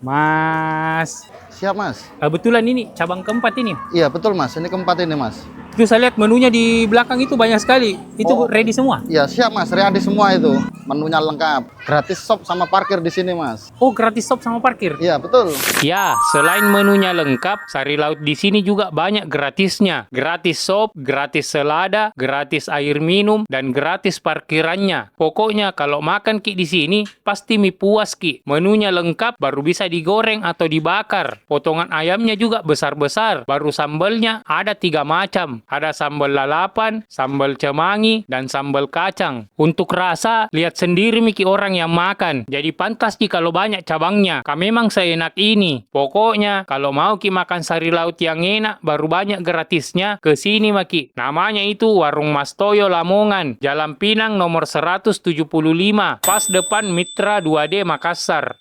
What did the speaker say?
Mas. Siap, Mas. Kebetulan ini cabang keempat ini. Iya, betul, Mas. Ini keempat ini, Mas. Itu saya lihat menunya di belakang itu banyak sekali. Itu ready semua? Iya, siap, Mas. Ready semua itu. Menunya lengkap. Gratis shop sama parkir di sini, Mas. Oh, gratis stop sama parkir? Iya, betul. Ya, selain menunya lengkap, Sari Laut di sini juga banyak gratisnya. Gratis sop, gratis selada, gratis air minum, dan gratis parkirannya. Pokoknya kalau makan Ki di sini, pasti mie puas Ki. Menunya lengkap, baru bisa digoreng atau dibakar. Potongan ayamnya juga besar-besar. Baru sambalnya ada 3 macam. Ada sambal lalapan, sambal cemangi, dan sambal kacang. Untuk rasa, lihat sendiri Miki orang yang makan. Jadi pantas Ki kalau banyak cabangnya. Kami memang seenak ini. Pokoknya kalau mau Ki makan Sari Laut yang enak, baru banyak gratisnya, ke sini Maki. Namanya itu Warung Mas Toyo Lamongan, Jalan Pinang nomor 175, pas depan Mitra 2D Makassar.